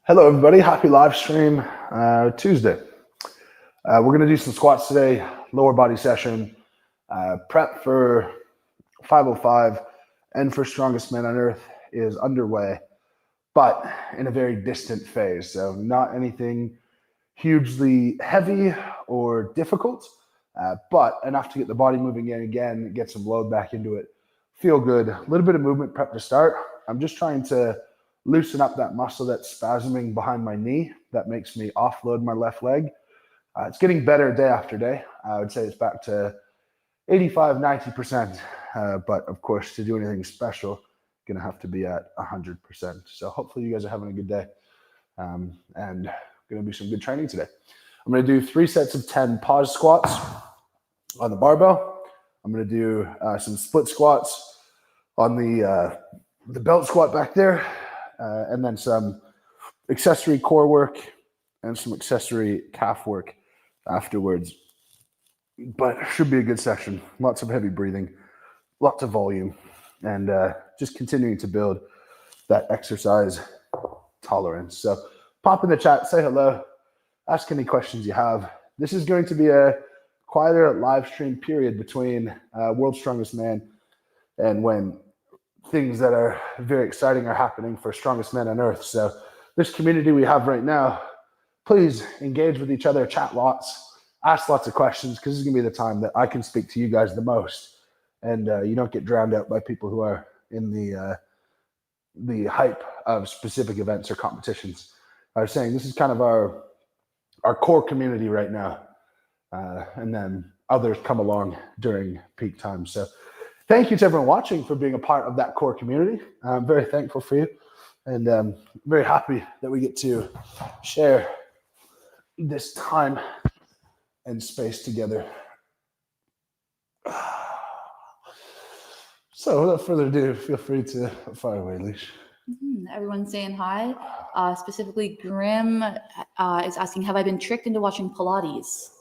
Hello, everybody. Happy live stream Tuesday. We're going to do some squats today, lower body session, prep for 505 and for Strongest Man on Earth is underway, but in a very distant phase. So not anything hugely heavy or difficult, but enough to get the body moving in again, get some load back into it, feel good. A little bit of movement prep to start. I'm just trying to loosen up that muscle that's spasming behind my knee. That makes me offload my left leg. It's getting better day after day. I would say it's back to 85, 90%. But of course, to do anything special, going to have to be at 100%. So hopefully you guys are having a good day. And going to do some good training today. I'm going to do 3 sets of 10 pause squats on the barbell. I'm going to do some split squats on the belt squat back there. And then some accessory core work and some accessory calf work afterwards. But it should be a good session. Lots of heavy breathing, lots of volume, and just continuing to build that exercise tolerance. So pop in the chat, say hello, ask any questions you have. This is going to be a quieter live stream period between World's Strongest Man and when things that are very exciting are happening for Strongest Men on Earth. So this community we have right now, please engage with each other, chat lots, ask lots of questions, because this is going to be the time that I can speak to you guys the most. And you don't get drowned out by people who are in the hype of specific events or competitions. I was saying this is kind of our core community right now. And then others come along during peak time. So thank you to everyone watching for being a part of that core community. I'm very thankful for you, and very happy that we get to share this time and space together. So without further ado, feel free to fire away, Leash. Everyone's saying hi. Specifically, Grim is asking, have I been tricked into watching Pilates?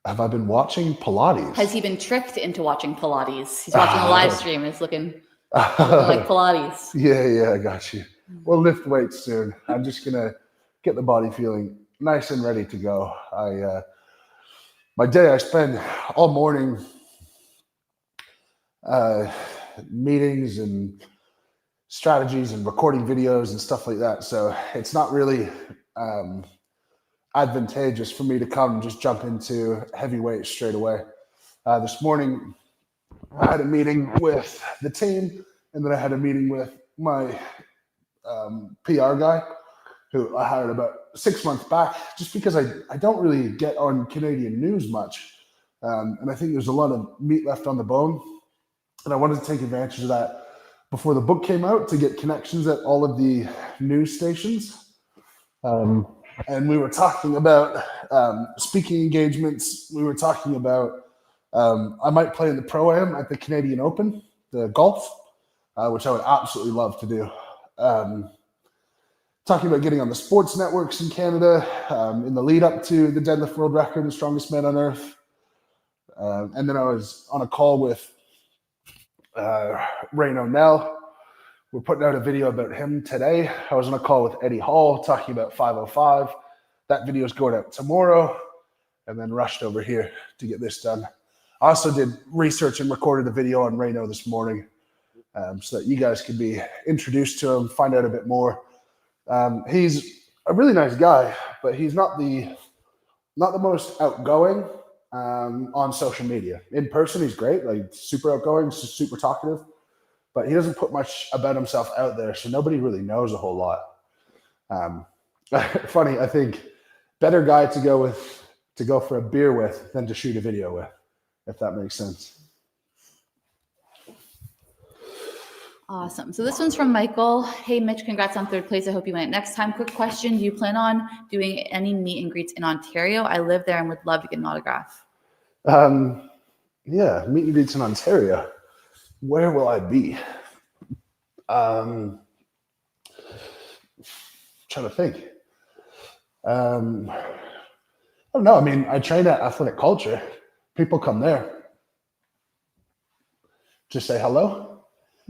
Have I been watching Pilates? Has he been tricked into watching Pilates? He's watching the live stream and it's looking like Pilates. Yeah, I got you. We'll lift weights soon. I'm just going to get the body feeling nice and ready to go. My day, I spend all morning meetings and strategies and recording videos and stuff like that. So it's not really advantageous for me to come and just jump into heavyweight straight away. This morning, I had a meeting with the team, and then I had a meeting with my PR guy, who I hired about 6 months back, just because I don't really get on Canadian news much. And I think there's a lot of meat left on the bone. And I wanted to take advantage of that before the book came out to get connections at all of the news stations. And we were talking about speaking engagements. We were talking about I might play in the Pro-Am at the Canadian Open, the golf, which I would absolutely love to do. Talking about getting on the sports networks in Canada in the lead up to the deadlift world record and Strongest Man on Earth. And then I was on a call with Rain O'Neill. We're putting out a video about him today. I was on a call with Eddie Hall talking about 505. That video is going out tomorrow, and then rushed over here to get this done. I also did research and recorded a video on Reno this morning so that you guys could be introduced to him, find out a bit more. He's a really nice guy, but he's not the most outgoing on social media. In person, he's great, like super outgoing, super talkative. But he doesn't put much about himself out there, so nobody really knows a whole lot. Funny, I think better guy to go for a beer with than to shoot a video with, if that makes sense. Awesome. So this one's from Michael. Hey, Mitch, congrats on 3rd place. I hope you win it next time. Quick question. Do you plan on doing any meet and greets in Ontario? I live there and would love to get an autograph. Yeah, meet and greets in Ontario. Where will I be? Trying to think. I don't know. I mean, I train at Athletic Culture. People come there. Just say hello.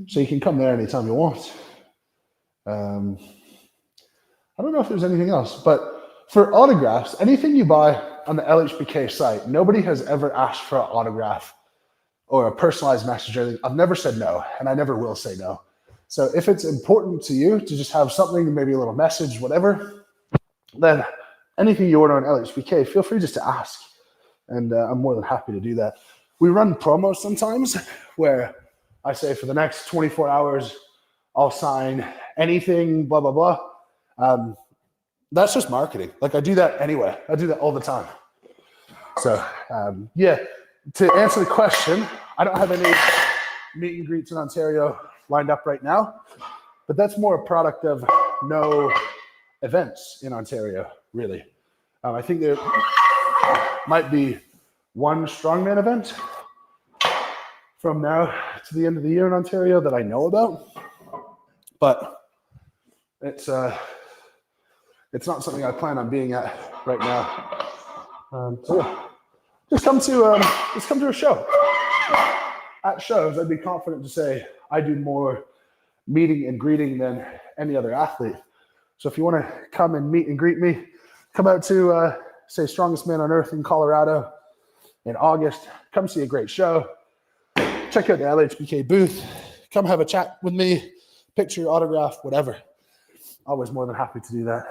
So you can come there anytime you want. I don't know if there's anything else, but for autographs, anything you buy on the LHBK site, nobody has ever asked for an autograph or a personalized message or anything. I've never said no, and I never will say no. So if it's important to you to just have something, maybe a little message, whatever, then anything you order on LHBK, feel free just to ask. And I'm more than happy to do that. We run promos sometimes where I say for the next 24 hours, I'll sign anything, blah, blah, blah. That's just marketing. Like I do that anyway. I do that all the time. So yeah, to answer the question, I don't have any meet and greets in Ontario lined up right now, but that's more a product of no events in Ontario, really. I think there might be one strongman event from now to the end of the year in Ontario that I know about, but it's not something I plan on being at right now. So yeah, just come to a show. At shows, I'd be confident to say I do more meeting and greeting than any other athlete. So if you want to come and meet and greet me, come out to say Strongest Man on Earth in Colorado in August. Come see a great show. Check out the LHBK booth. Come have a chat with me, picture, autograph, whatever. Always more than happy to do that.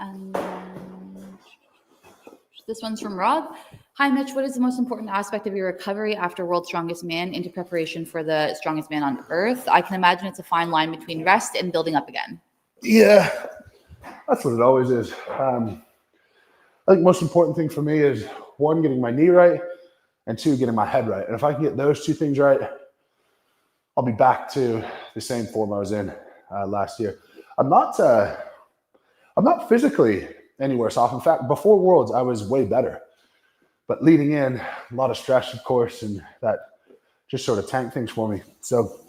And this one's from Rob. Hi, Mitch. What is the most important aspect of your recovery after World's Strongest Man into preparation for the Strongest Man on Earth? I can imagine it's a fine line between rest and building up again. Yeah, that's what it always is. I think the most important thing for me is, one, getting my knee right, and two, getting my head right. And if I can get those two things right, I'll be back to the same form I was in last year. I'm not physically any worse off. In fact, before Worlds, I was way better. But leading in, a lot of stress, of course, and that just sort of tanked things for me. So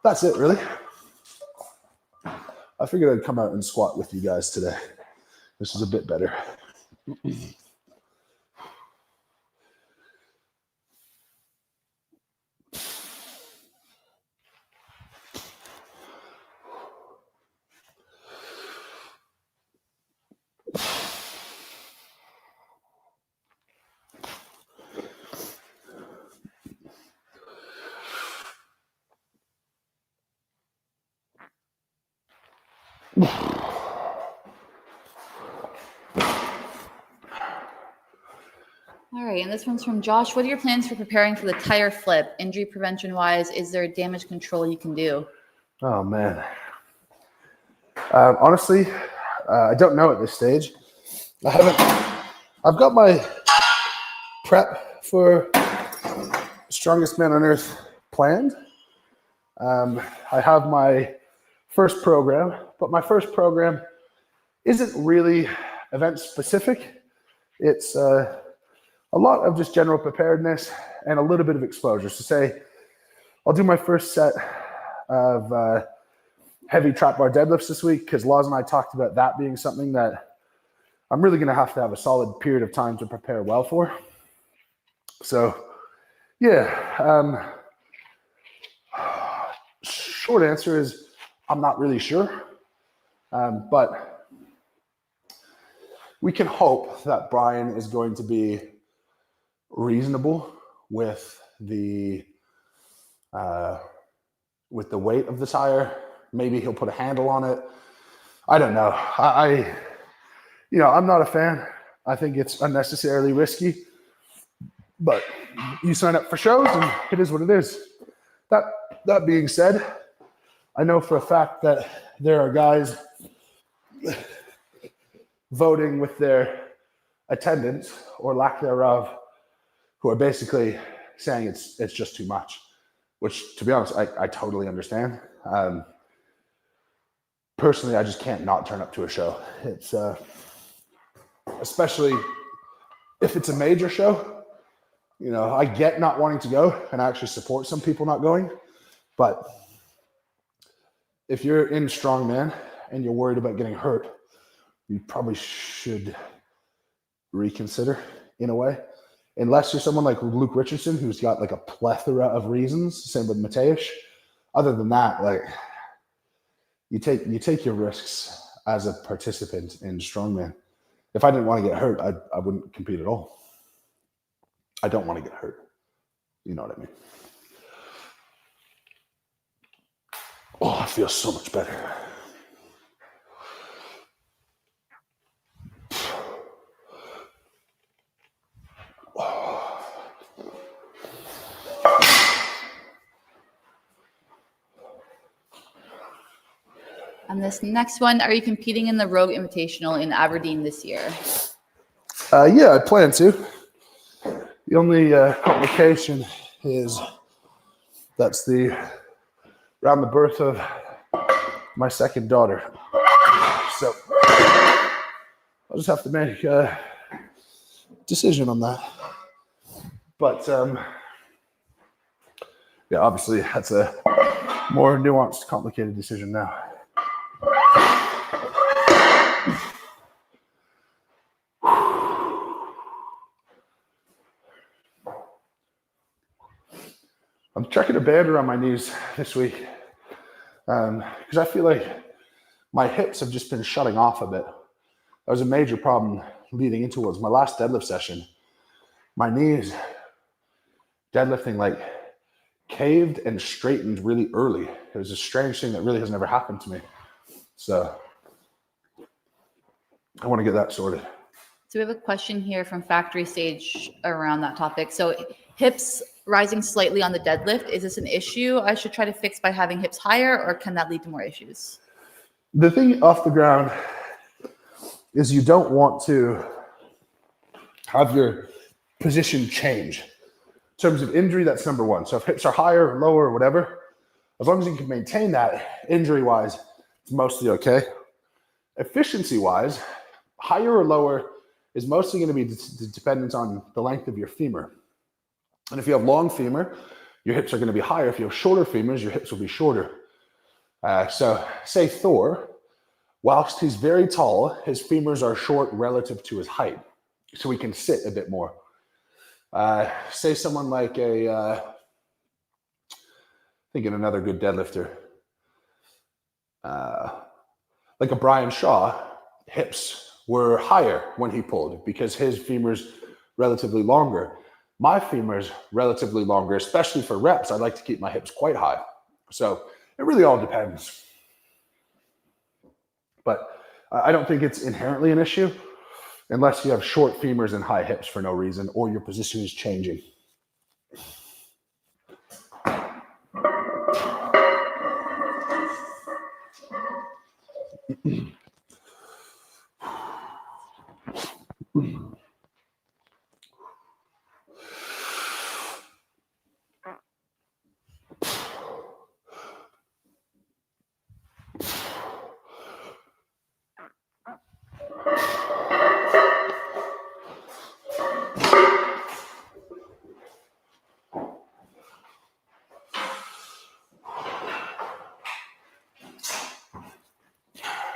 that's it, really. I figured I'd come out and squat with you guys today. This is a bit better. All right, and this one's from Josh. What are your plans for preparing for the tire flip? Injury prevention wise, is there damage control you can do? Oh, man. Honestly, I don't know at this stage. I've got my prep for Strongest Man on Earth planned. I have my first program, but my first program isn't really event specific. It's a lot of just general preparedness and a little bit of exposure. So say I'll do my first set of heavy trap bar deadlifts this week because Laws and I talked about that being something that I'm really going to have a solid period of time to prepare well for. So yeah, short answer is I'm not really sure, but we can hope that Brian is going to be reasonable with the weight of the tire. Maybe he'll put a handle on it. I don't know. I'm not a fan. I think it's unnecessarily risky, but you sign up for shows and it is what it is. That being said, I know for a fact that there are guys voting with their attendance or lack thereof who are basically saying it's just too much, which, to be honest, I totally understand. Personally, I just can't not turn up to a show. It's especially if it's a major show. I get not wanting to go, and I actually support some people not going. But if you're in strongman and you're worried about getting hurt, you probably should reconsider in a way. unless you're someone like Luke Richardson, who's got like a plethora of reasons. Same with Mateusz. Other than that, like you take your risks as a participant in strongman. If I didn't want to get hurt, I wouldn't compete at all. I don't want to get hurt. You know what I mean? Oh, I feel so much better. On this next one, are you competing in the Rogue Invitational in Aberdeen this year? Yeah, I plan to. The only complication is that's around the birth of my second daughter. So I'll just have to make a decision on that. But yeah, obviously that's a more nuanced, complicated decision now. I'm checking a band around my knees this week because I feel like my hips have just been shutting off a bit. That was a major problem leading into was my last deadlift session. My knees deadlifting like caved and straightened really early. It was a strange thing that really has never happened to me. So I want to get that sorted. So we have a question here from Factory Stage around that topic. So hips rising slightly on the deadlift, is this an issue I should try to fix by having hips higher, or can that lead to more issues? The thing off the ground is you don't want to have your position change. In terms of injury, that's number one. So if hips are higher or lower or whatever, as long as you can maintain that injury-wise, it's mostly okay. Efficiency-wise, higher or lower is mostly going to be dependent on the length of your femur. And if you have long femur, your hips are going to be higher. If you have shorter femurs, your hips will be shorter. So say Thor, whilst he's very tall, his femurs are short relative to his height. So he can sit a bit more. Say someone like thinking another good deadlifter, like a Brian Shaw, hips were higher when he pulled because his femurs relatively longer. My femurs relatively longer, especially for reps. I like to keep my hips quite high. So it really all depends. But I don't think it's inherently an issue unless you have short femurs and high hips for no reason or your position is changing.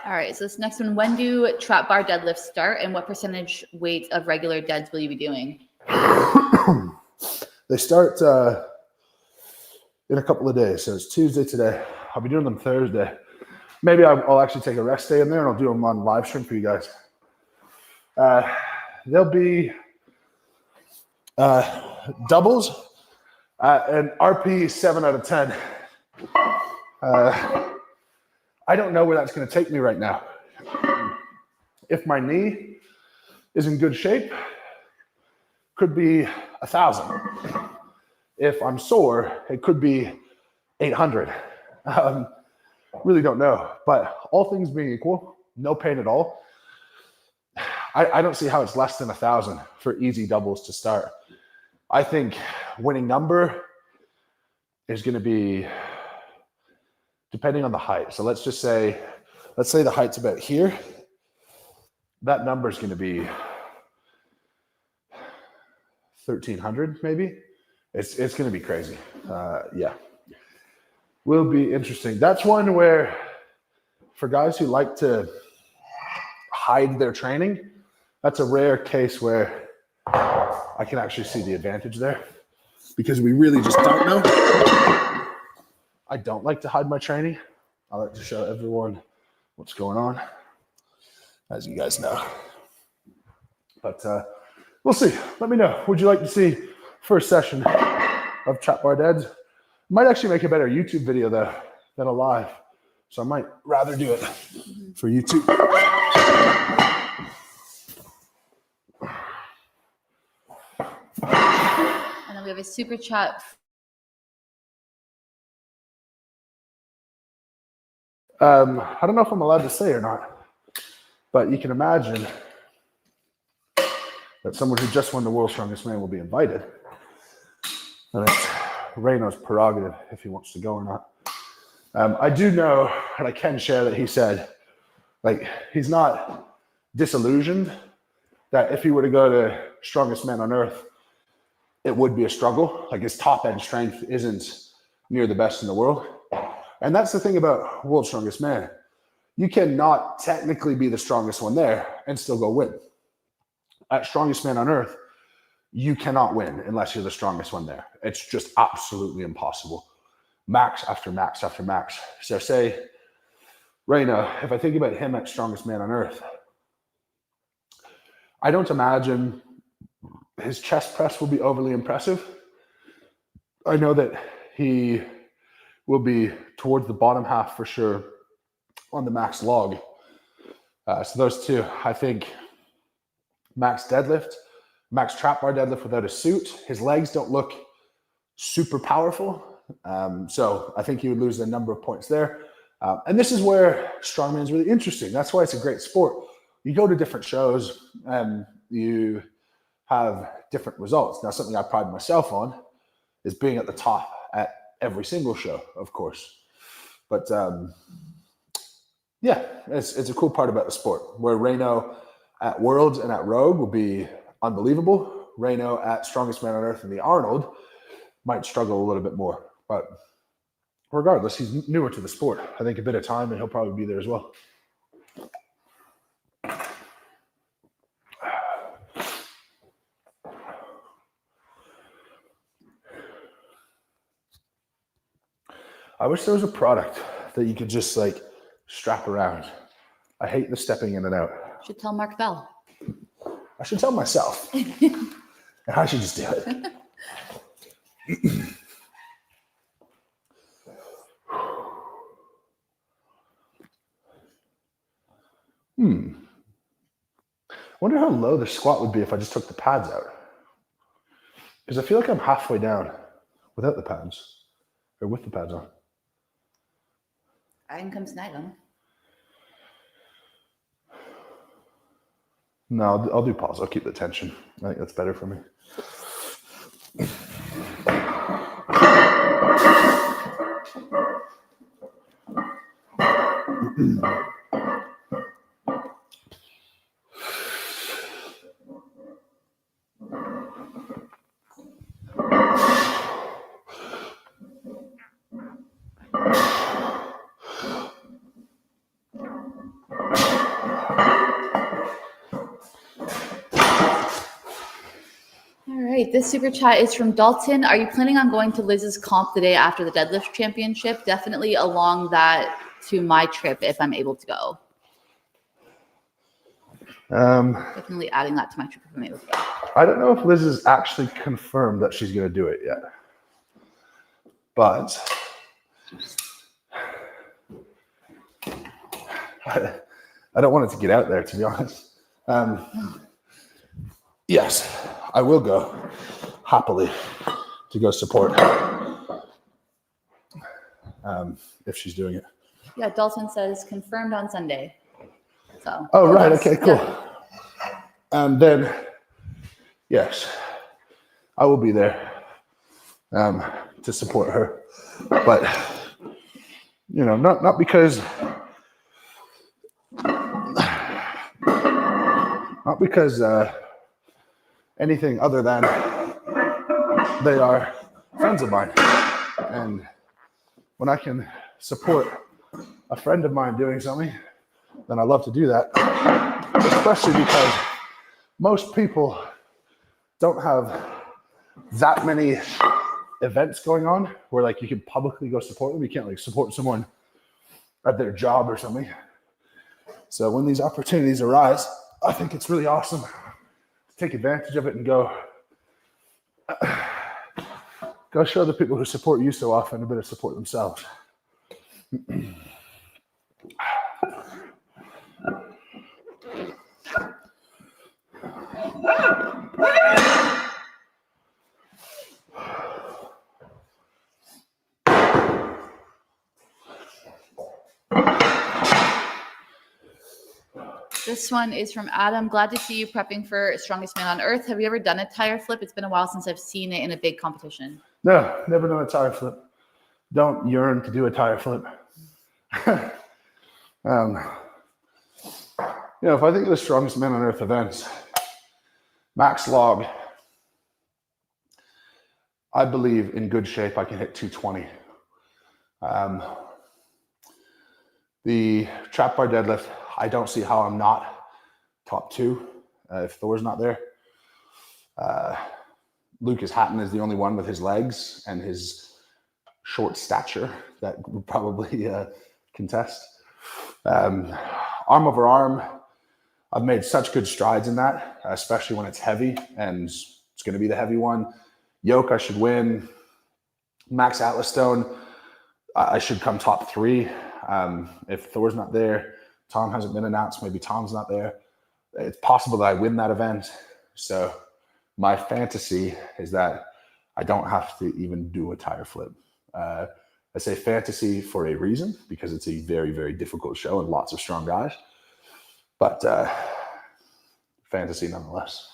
All right, so this next one, when do trap bar deadlifts start and what percentage weight of regular deads will you be doing? They start in a couple of days. So it's Tuesday today. I'll be doing them Thursday. Maybe I'll actually take a rest day in there and I'll do them on live stream for you guys. They'll be doubles and RP 7 out of 10. I don't know where that's going to take me right now. If my knee is in good shape, could be 1,000. If I'm sore, it could be 800. Really don't know. But all things being equal, no pain at all. I don't see how it's less than 1,000 for easy doubles to start. I think winning number is going to be depending on the height. So let's say the height's about here. That number is going to be 1,300 maybe. It's going to be crazy. Yeah. Will be interesting. That's one where for guys who like to hide their training, that's a rare case where I I can actually see the advantage there because we really just don't know. I don't like to hide my training. I like to show everyone what's going on, as you guys know. But we'll see. Let me know. Would you like to see first session of trap bar deads? Might actually make a better YouTube video though than a live. So I might rather do it for YouTube. And then we have a super chat. I don't know if I'm allowed to say or not, but you can imagine that someone who just won the World's Strongest Man will be invited. And it's Reno's prerogative if he wants to go or not. I do know, and I can share that he said, like, he's not disillusioned that if he were to go to Strongest Man on Earth, it would be a struggle. Like, his top end strength isn't near the best in the world. And that's the thing about World's Strongest Man. You cannot technically be the strongest one there and still go win. At Strongest Man on Earth, you cannot win unless you're the strongest one there. It's just absolutely impossible. Max after max after max. So say, Reno, if I think about him at Strongest Man on Earth, I don't imagine his chest press will be overly impressive. I know that he will be towards the bottom half for sure on the max log. So those two, I think max deadlift, max trap bar deadlift without a suit. His legs don't look super powerful. So I think he would lose a number of points there. And this is where strongman is really interesting. That's why it's a great sport. You go to different shows and you have different results. Now, something I pride myself on is being at the top at every single show, of course. But yeah, it's a cool part about the sport where Reno at Worlds and at Rogue will be unbelievable. Reno at Strongest Man on Earth and the Arnold might struggle a little bit more. But regardless, he's newer to the sport. I think a bit of time and he'll probably be there as well. I wish there was a product that you could just like strap around. I hate the stepping in and out. Should tell Mark Bell. I should tell myself. And I should just do it. Wonder how low the squat would be if I just took the pads out. Because I feel like I'm halfway down without the pads, or with the pads on. I can come snag them. No, I'll do pause. I'll keep the tension. I think that's better for me. This super chat is from Dalton. Are you planning on going to Liz's comp the day after the deadlift championship? Definitely along that to my trip if I'm able to go. Definitely adding that to my trip if I'm able to go. I don't know if Liz has actually confirmed that she's going to do it yet. But I don't want it to get out there, to be honest. Yes, I will go happily to go support if she's doing it. Yeah, Dalton says confirmed on Sunday. So. Oh, right. Okay, cool. Yeah. Then, yes, I will be there to support her. But, you know, not because anything other than they are friends of mine. And when I can support a friend of mine doing something, then I love to do that. Especially because most people don't have that many events going on where like you can publicly go support them. You can't like support someone at their job or something. So when these opportunities arise, I think it's really awesome to take advantage of it and go show the people who support you so often a bit of support themselves. This one is from Adam. Glad to see you prepping for Strongest Man on Earth. Have you ever done a tire flip? It's been a while since I've seen it in a big competition. No, never done a tire flip. Don't yearn to do a tire flip. If I think of the Strongest Man on Earth events, max log, I believe in good shape I can hit 220. The trap bar deadlift, I don't see how I'm not top 2 if Thor's not there. Lucas Hatton is the only one with his legs and his short stature that would probably contest. Arm over arm, I've made such good strides in that, especially when it's heavy, and it's going to be the heavy one. Yoke, I should win. Max Atlas Stone, I should come top 3. If Thor's not there, Tom hasn't been announced, maybe Tom's not there. It's possible that I win that event. So my fantasy is that I don't have to even do a tire flip. I say fantasy for a reason, because it's a very, very difficult show and lots of strong guys. But fantasy nonetheless.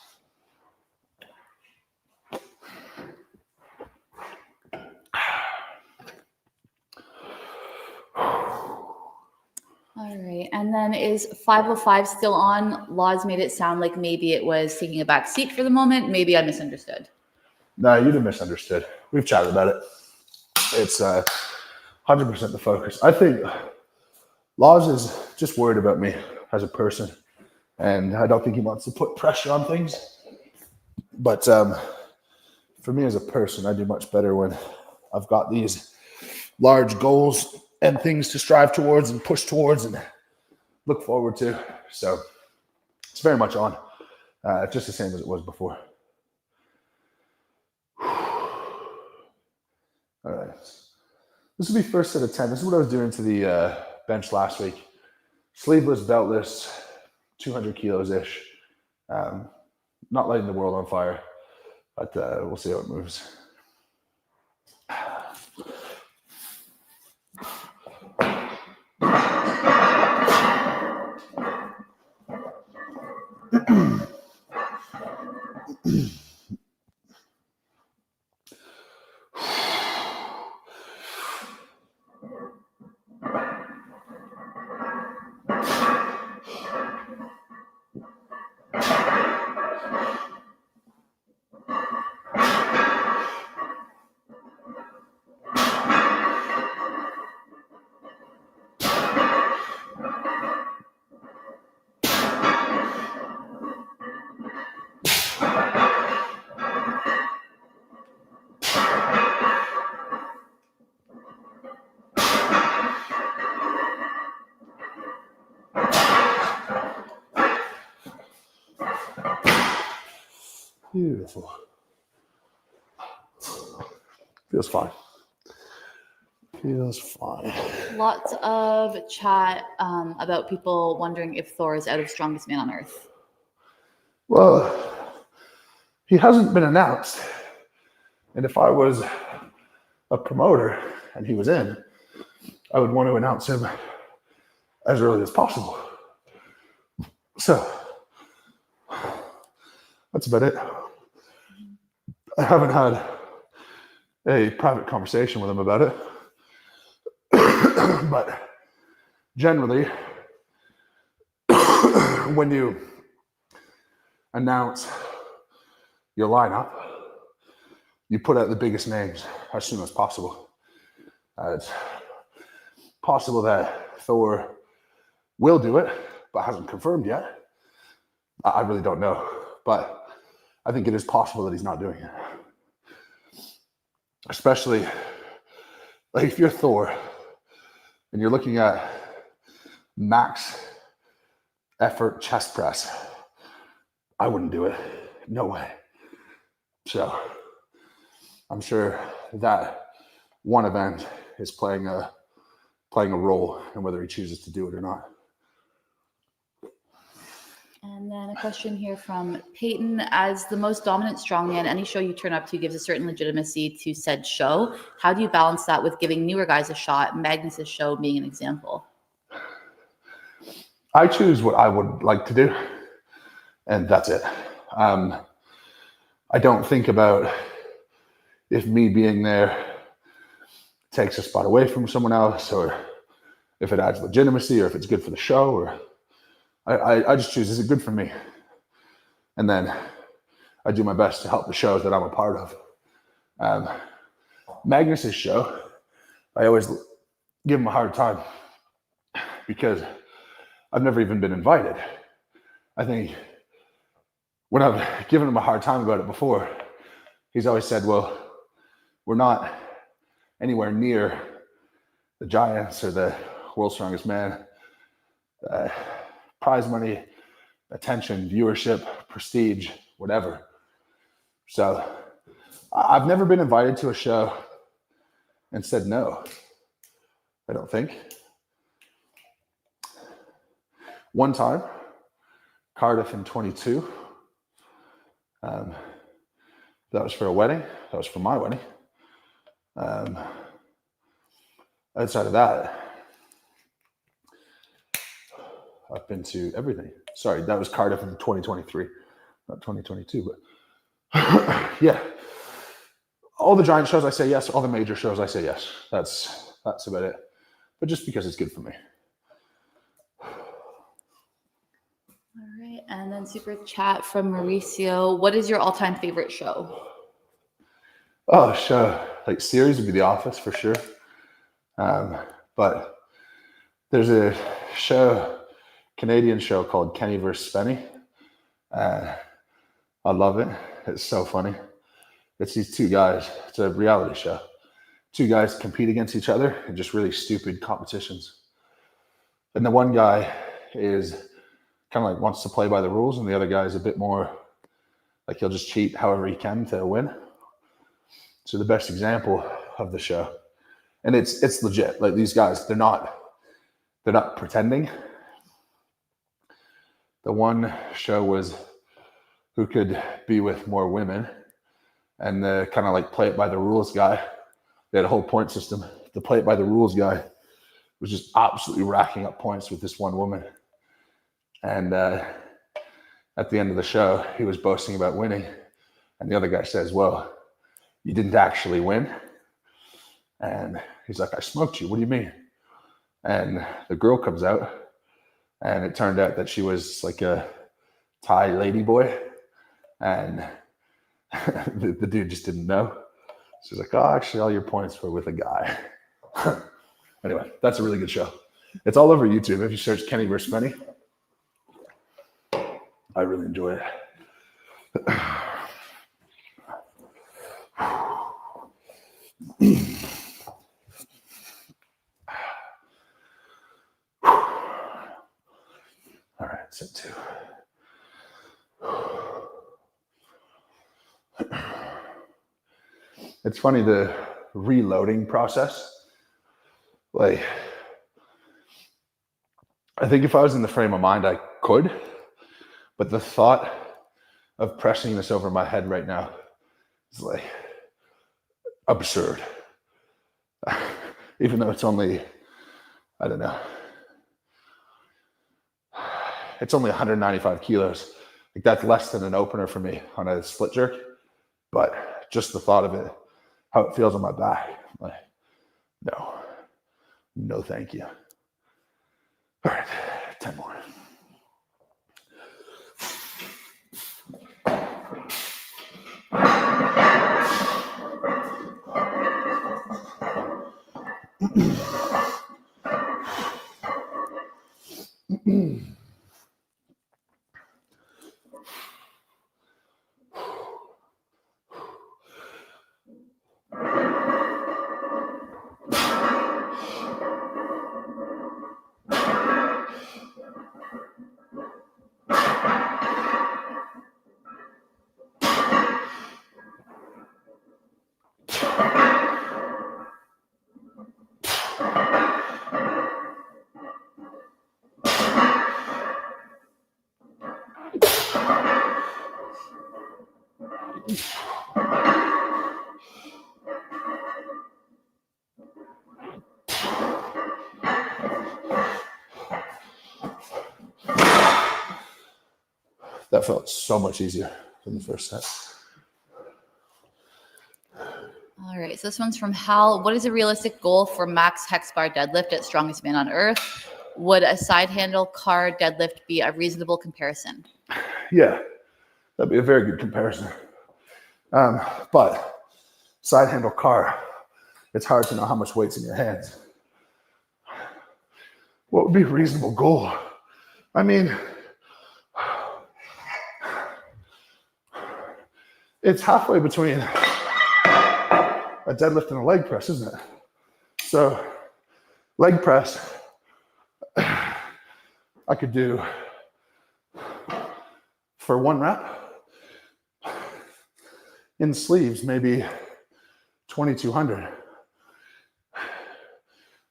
All right. And then is 505 still on? Laws made it sound like maybe it was taking a back seat for the moment. Maybe I misunderstood. No, you didn't misunderstood. We've chatted about it. It's 100% the focus. I think Laws is just worried about me as a person, and I don't think he wants to put pressure on things. But for me as a person, I do much better when I've got these large goals and things to strive towards and push towards and look forward to. So it's very much on, just the same as it was before. All right. This will be first set of 10. This is what I was doing to the bench last week. Sleeveless, beltless, 200 kilos-ish. Not lighting the world on fire, but we'll see how it moves. Beautiful. Feels fine. Feels fine. Lots of chat about people wondering if Thor is out of Strongest Man on Earth. Well, he hasn't been announced. And if I was a promoter and he was in, I would want to announce him as early as possible. So that's about it. I haven't had a private conversation with him about it. But generally, when you announce your lineup, you put out the biggest names as soon as possible. It's possible that Thor will do it, but hasn't confirmed yet. I really don't know. But I think it is possible that he's not doing it. Especially, like, if you're Thor and you're looking at max effort chest press, I wouldn't do it. No way. So I'm sure that one event is playing a role in whether he chooses to do it or not. And then a question here from Peyton. As the most dominant strongman, any show you turn up to gives a certain legitimacy to said show. How do you balance that with giving newer guys a shot, Magnus's show being an example? I choose what I would like to do, and that's it. I don't think about if me being there takes a spot away from someone else, or if it adds legitimacy, or if it's good for the show, or I just choose, is it good for me? And then I do my best to help the shows that I'm a part of. Magnus's show, I always give him a hard time because I've never even been invited. I think when I've given him a hard time about it before, he's always said, well, we're not anywhere near the Giants or the World's Strongest Man. Prize money, attention, viewership, prestige, whatever. So I've never been invited to a show and said no, I don't think. One time, Cardiff in 22. That was for a wedding. That was for my wedding. Outside of that, I've been to everything. Sorry, that was Cardiff in 2023, not 2022. But yeah, all the giant shows I say yes. All the major shows I say yes. That's about it. But just because it's good for me. All right, and then super chat from Mauricio. What is your all-time favorite show? Oh, show, like series would be The Office for sure. But there's a show, Canadian show called Kenny vs. Spenny. I love it. It's so funny. It's these two guys. It's a reality show. Two guys compete against each other in just really stupid competitions. And the one guy is kind of like wants to play by the rules, and the other guy is a bit more like he'll just cheat however he can to win. So the best example of the show, and it's legit. Like these guys, they're not pretending. The one show was who could be with more women, and the kind of like play it by the rules guy. They had a whole point system. The play it by the rules guy was just absolutely racking up points with this one woman. And at the end of the show, he was boasting about winning. And the other guy says, well, you didn't actually win. And he's like, I smoked you. What do you mean? And the girl comes out, and it turned out that she was like a Thai lady boy. And the dude just didn't know. She's like, oh, actually, all your points were with a guy. Anyway, that's a really good show. It's all over YouTube. If you search Kenny vs. Spenny, I really enjoy it. All right, set two. It's funny, the reloading process. Like, I think if I was in the frame of mind, I could, but the thought of pressing this over my head right now is like absurd. Even though it's only, I don't know, it's only 195 kilos. Like that's less than an opener for me on a split jerk, but just the thought of it, how it feels on my back, like, no, thank you. All right, 10 more. That felt so much easier than the first set. All right, so this one's from Hal. What is a realistic goal for max hex bar deadlift at strongest man on earth? Would a side handle car deadlift be a reasonable comparison? Yeah, that'd be a very good comparison. But side handle car, it's hard to know how much weight's in your hands. What would be a reasonable goal? I mean, it's halfway between a deadlift and a leg press, isn't it? So leg press, I could do for 1 rep in sleeves, maybe 2,200.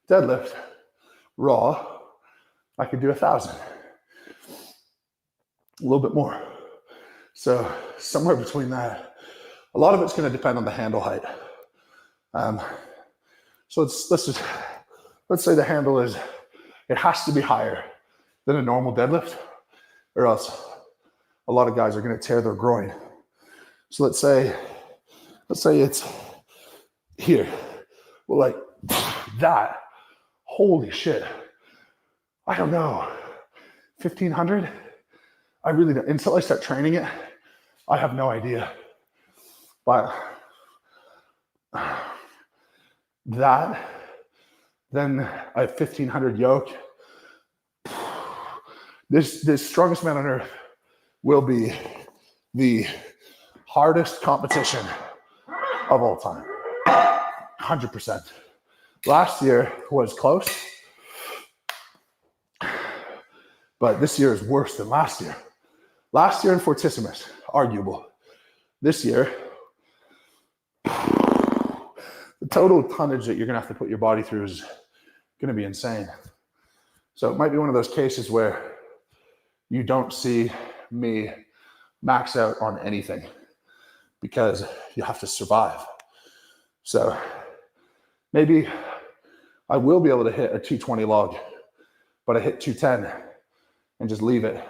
Deadlift, raw, I could do 1,000. A little bit more. So somewhere between that. A lot of it's going to depend on the handle height. So let's say the handle it has to be higher than a normal deadlift, or else a lot of guys are going to tear their groin. So let's say it's here. Well, like that. Holy shit. I don't know. 1,500? I really don't. Until I start training it, I have no idea. But that, then a 1,500 yoke. This strongest man on earth will be the hardest competition of all time. 100%. Last year was close, but this year is worse than last year. Last year in Fortissimus, arguable. This year, the total tonnage that you're gonna have to put your body through is gonna be insane. So it might be one of those cases where you don't see me max out on anything because you have to survive. So maybe I will be able to hit a 220 log, but I hit 210 and just leave it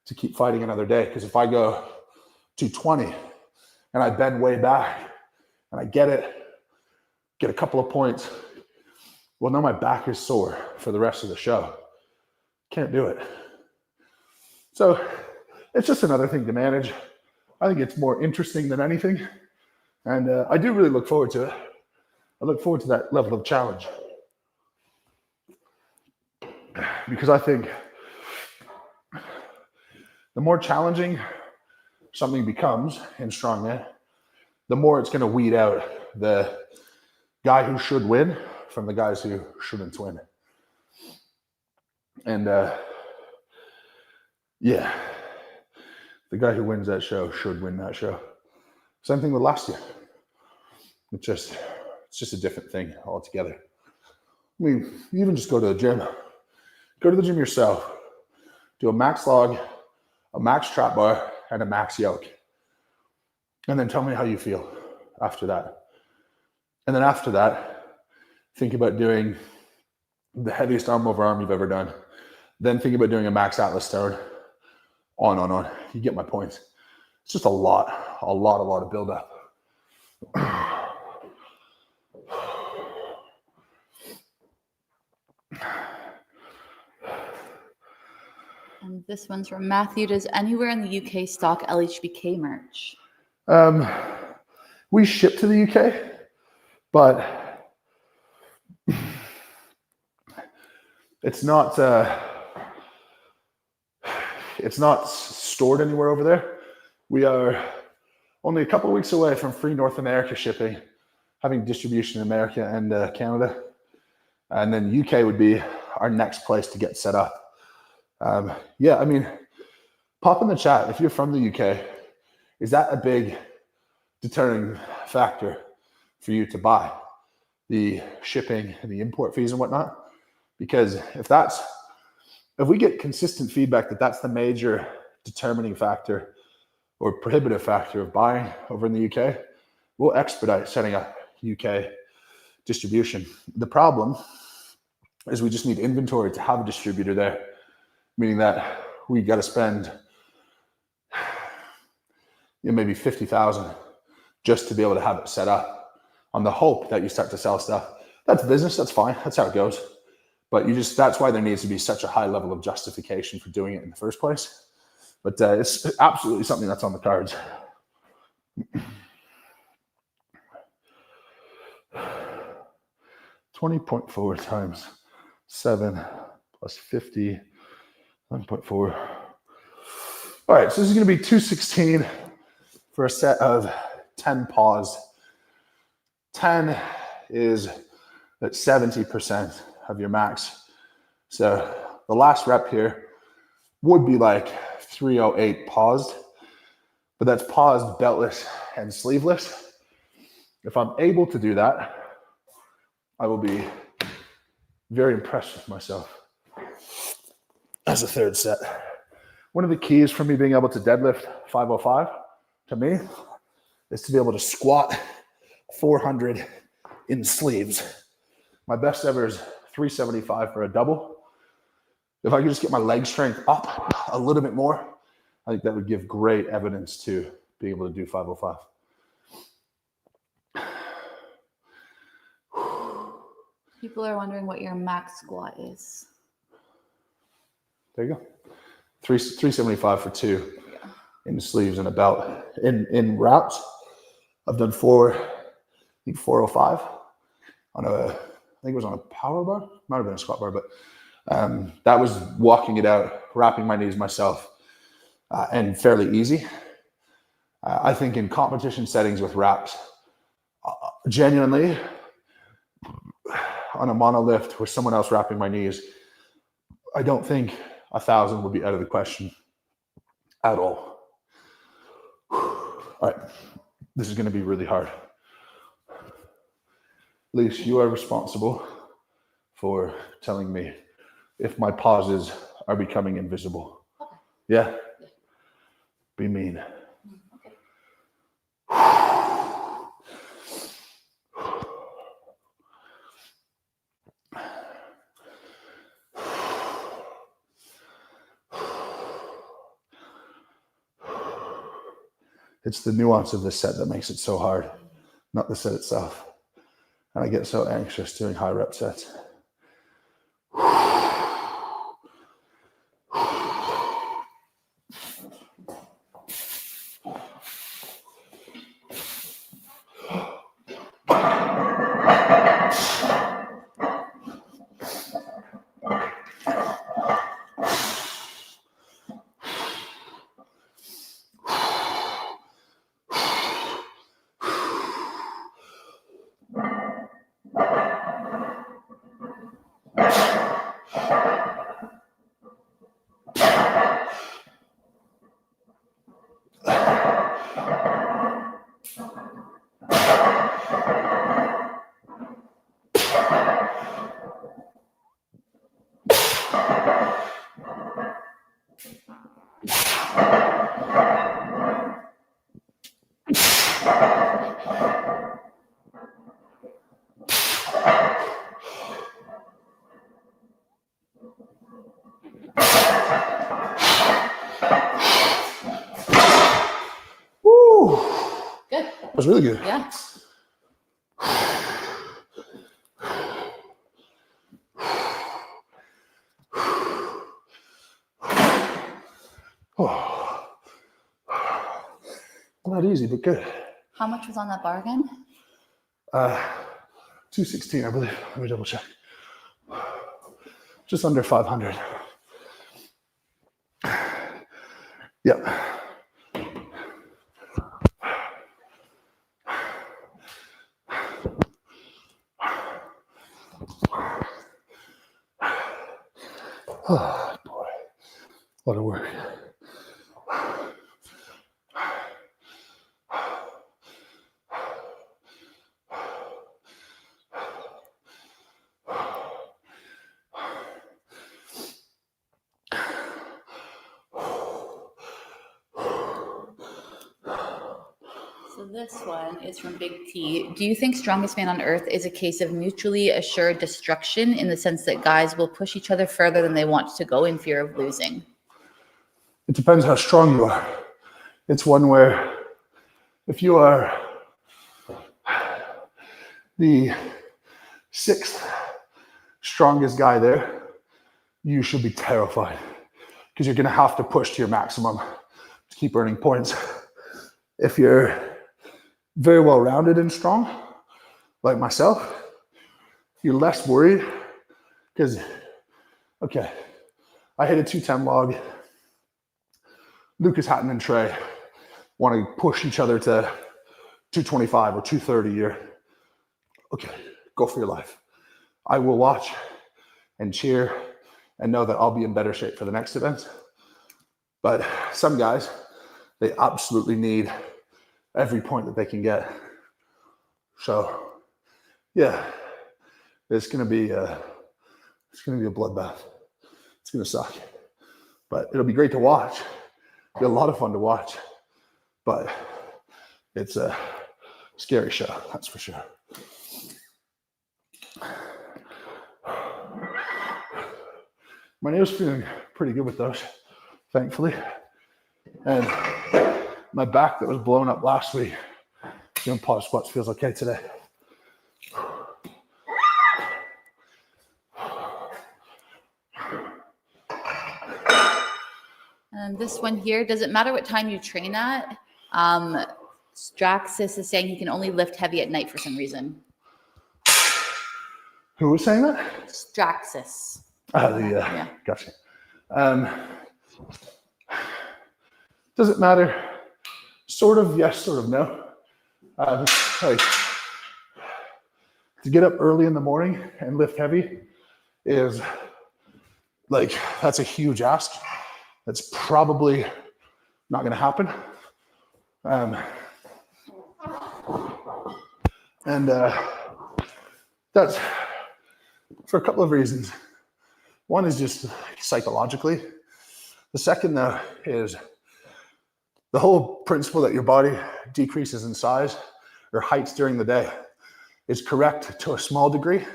to keep fighting another day. Because if I go 220 and I bend way back and I get a couple of points, well, now my back is sore for the rest of the show. Can't do it. So it's just another thing to manage. I think it's more interesting than anything. And I do really look forward to it. I look forward to that level of challenge. Because I think the more challenging something becomes in strongman, the more it's going to weed out the guy who should win from the guys who shouldn't win. And yeah, the guy who wins that show should win that show. Same thing with last year. It's just a different thing altogether. I mean, you even just go to the gym. Go to the gym yourself. Do a max log, a max trap bar, and a max yoke. And then tell me how you feel after that. And then after that, think about doing the heaviest arm over arm you've ever done. Then think about doing a max Atlas stone. On. You get my point. It's just a lot of build up. And this one's from Matthew. Does anywhere in the UK stock LHBK merch? We ship to the UK, but it's not stored anywhere over there. We are only a couple of weeks away from free North America shipping, having distribution in America and Canada. And then UK would be our next place to get set up. Yeah, I mean, pop in the chat if you're from the UK. Is that a big deterring factor for you to buy? The shipping and the import fees and whatnot? Because if we get consistent feedback that that's the major determining factor or prohibitive factor of buying over in the UK, we'll expedite setting up UK distribution. The problem is we just need inventory to have a distributor there, meaning that we got to spend maybe 50,000 just to be able to have it set up on the hope that you start to sell stuff. That's business. That's fine. That's how it goes. But that's why there needs to be such a high level of justification for doing it in the first place. But it's absolutely something that's on the cards. 20.4 times 7 plus 50, 1.4. All right, so this is going to be 216 for a set of 10 paws. 10 is at 70% of your max. So the last rep here would be like 308 paused, but that's paused, beltless, and sleeveless. If I'm able to do that, I will be very impressed with myself as a third set. One of the keys for me being able to deadlift 505 to me is to be able to squat 400 in sleeves. My best ever is 375 for a double. If I could just get my leg strength up a little bit more, I think that would give great evidence to being able to do 505. People are wondering what your max squat is. There you go. 375 for 2 in the sleeves and a belt. In routes, I've done 405 on I think it was on a power bar. Might have been a squat bar, but that was walking it out, wrapping my knees myself, and fairly easy. I think in competition settings with wraps, genuinely, on a monolift with someone else wrapping my knees, I don't think 1,000 would be out of the question at all. All right, this is going to be really hard. Lise, you are responsible for telling me if my pauses are becoming invisible. Okay. Yeah? Be mean. Okay. It's the nuance of this set that makes it so hard, not the set itself. And I get so anxious doing high rep sets. Woo! Good. That was really good. Yeah. Oh. Not easy, but good. How much was on that bar again? 216, I believe. Let me double check. Just under 500. Yep. Oh, boy. A lot of work. So this one is from Big T. Do you think Strongest Man on Earth is a case of mutually assured destruction in the sense that guys will push each other further than they want to go in fear of losing? It depends how strong you are. It's one where If you are the 6th strongest guy there, you should be terrified because you're going to have to push to your maximum to keep earning points. If you're very well rounded and strong, like myself, you're less worried because, okay, I hit a 210 log. Lucas Hatton and Trey want to push each other to 225 or 230 here. Okay, go for your life. I will watch and cheer and know that I'll be in better shape for the next event. But some guys, they absolutely need every point that they can get. So yeah, it's gonna be a bloodbath. It's gonna suck, but it'll be great to watch. It'll be a lot of fun to watch, but it's a scary show, that's for sure. My nail's feeling pretty good with those, thankfully. And my back that was blown up last week, doing pause squats feels okay today. And this one here, does it matter what time you train at? Straxis is saying he can only lift heavy at night for some reason. Who was saying that? Straxis. Yeah. Gotcha. Does it matter? Sort of yes, sort of no. Like, to get up early in the morning and lift heavy is like, that's a huge ask. That's probably not going to happen. That's for a couple of reasons. One is just psychologically. The second, though, is the whole principle that your body decreases in size or heights during the day is correct to a small degree,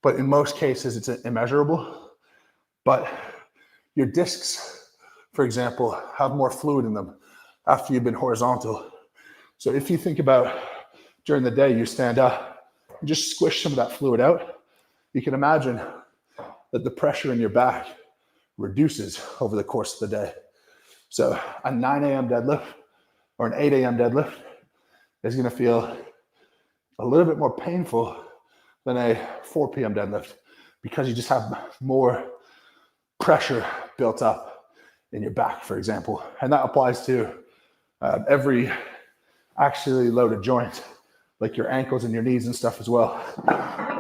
but in most cases it's immeasurable. But your discs, for example, have more fluid in them after you've been horizontal. So if you think about during the day, you stand up and just squish some of that fluid out, you can imagine that the pressure in your back reduces over the course of the day. So a 9 a.m. deadlift or an 8 a.m. deadlift is going to feel a little bit more painful than a 4 p.m. deadlift because you just have more pressure built up in your back, for example. And that applies to every axially loaded joint, like your ankles and your knees and stuff as well.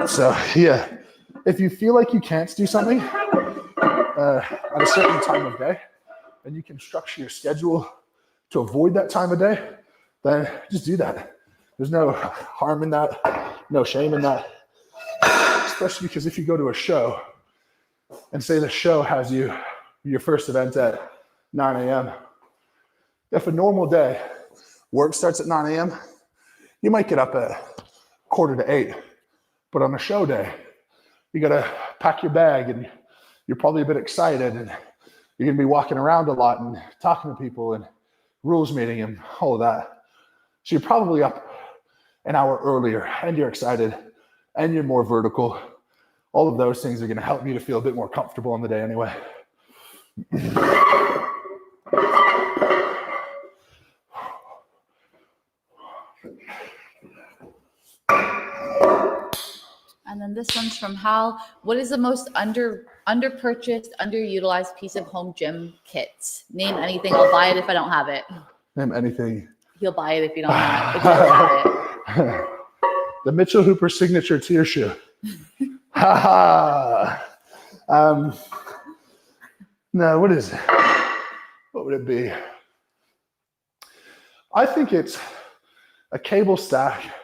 So yeah, if you feel like you can't do something at a certain time of day, and you can structure your schedule to avoid that time of day, then just do that. There's no harm in that, no shame in that. Especially because if you go to a show and say the show has your first event at 9 a.m. If a normal day, work starts at 9 a.m., you might get up at 7:45. But on a show day, you gotta pack your bag and you're probably a bit excited and you're gonna be walking around a lot and talking to people and rules meeting and all of that. So you're probably up an hour earlier and you're excited and you're more vertical. All of those things are gonna help you to feel a bit more comfortable on the day anyway. And then this one's from Hal. What is the most underpurchased, underutilized piece of home gym kits? Name anything. I'll buy it if I don't have it. Name anything. He'll buy it if you don't have it. If you don't have it. The Mitchell Hooper signature tier shoe. No, what is it? What would it be? I think it's a cable stack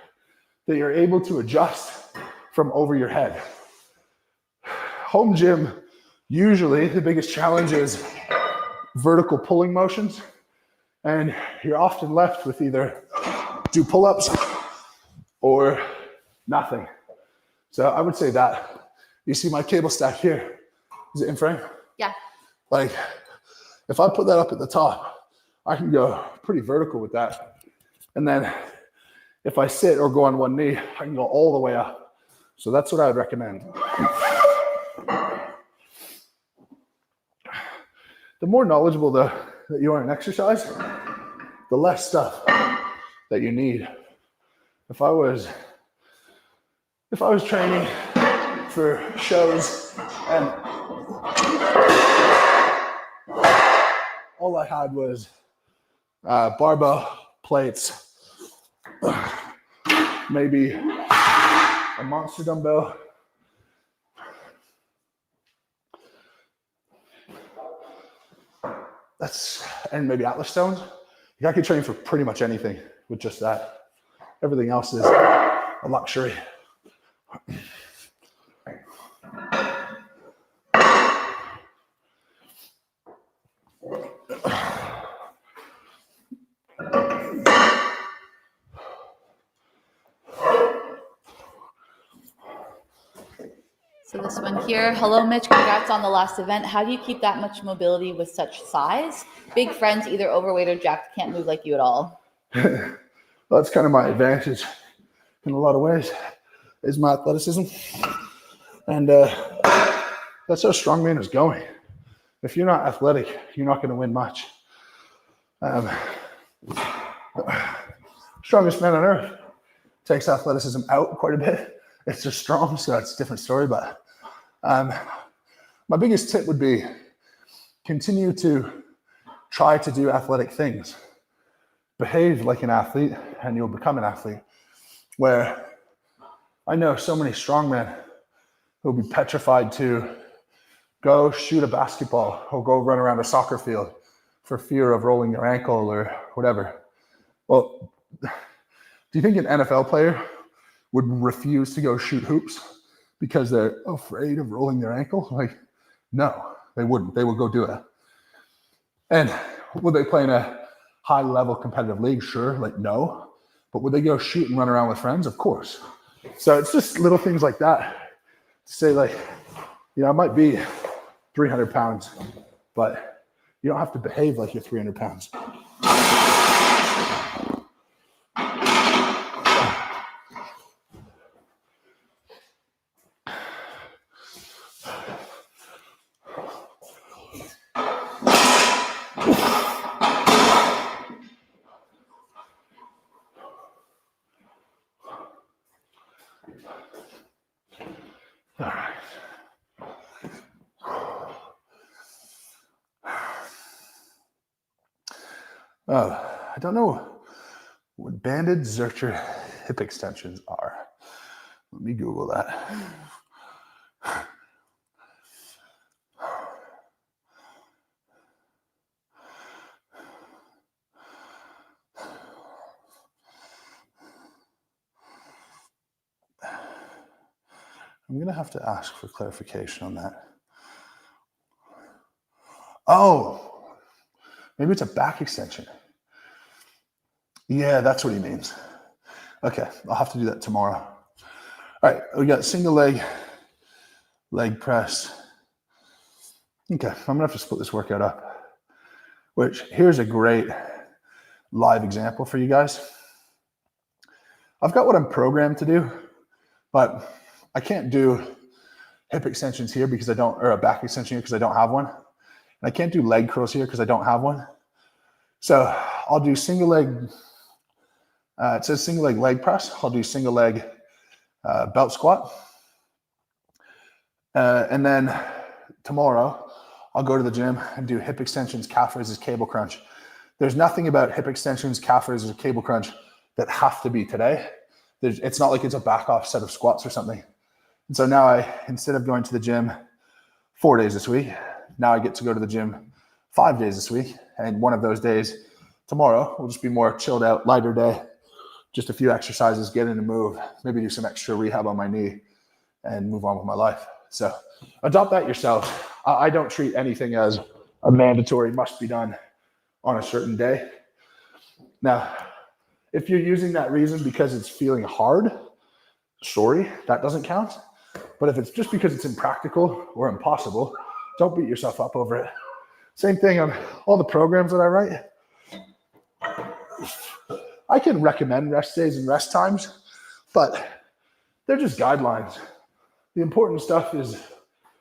that you're able to adjust from over your head. Home gym, usually the biggest challenge is vertical pulling motions, and you're often left with either do pull-ups or nothing. So I would say that. You see my cable stack here? Is it in frame? Yeah. Like, if I put that up at the top, I can go pretty vertical with that. And then if I sit or go on one knee, I can go all the way up. So that's what I would recommend. The more knowledgeable that you are in exercise, the less stuff that you need. If I was training for shows and all I had was barbell, plates, maybe a monster dumbbell, and maybe Atlas stones. I could train for pretty much anything with just that. Everything else is a luxury. So this one here, hello Mitch, congrats on the last event. How do you keep that much mobility with such size? Big friends, either overweight or jacked, can't move like you at all. Well, that's kind of my advantage in a lot of ways, is my athleticism. And that's how strongman is going. If you're not athletic, you're not going to win much. Strongest man on earth takes athleticism out quite a bit. It's just strong, so it's a different story. But my biggest tip would be continue to try to do athletic things. Behave like an athlete and you'll become an athlete. Where I know so many strongmen who'll be petrified to go shoot a basketball or go run around a soccer field for fear of rolling their ankle or whatever. Well, do you think an NFL player would refuse to go shoot hoops because they're afraid of rolling their ankle? Like, no, they wouldn't. They would go do it. And would they play in a high-level competitive league? Sure, like no. But would they go shoot and run around with friends? Of course. So it's just little things like that. Say like, I might be 300 pounds, but you don't have to behave like you're 300 pounds. All right. I don't know what banded Zercher hip extensions are. Let me Google that. I'm going to have to ask for clarification on that. Oh, maybe it's a back extension. Yeah, that's what he means. Okay, I'll have to do that tomorrow. All right, we got single leg press. Okay, I'm going to have to split this workout up, which here's a great live example for you guys. I've got what I'm programmed to do, but I can't do hip extensions here because I don't, or a back extension here because I don't have one. And I can't do leg curls here because I don't have one. So I'll do single leg, it says single leg press. I'll do single leg belt squat. And then tomorrow I'll go to the gym and do hip extensions, calf raises, cable crunch. There's nothing about hip extensions, calf raises, or cable crunch that have to be today. It's not like it's a back off set of squats or something. And so now instead of going to the gym 4 days this week, now I get to go to the gym 5 days this week. And one of those days, tomorrow, will just be more chilled out, lighter day. Just a few exercises, get in and move, maybe do some extra rehab on my knee and move on with my life. So adopt that yourself. I don't treat anything as a mandatory must be done on a certain day. Now, if you're using that reason because it's feeling hard, sorry, that doesn't count. But if it's just because it's impractical or impossible, don't beat yourself up over it. Same thing on all the programs that I write. I can recommend rest days and rest times, but they're just guidelines. The important stuff is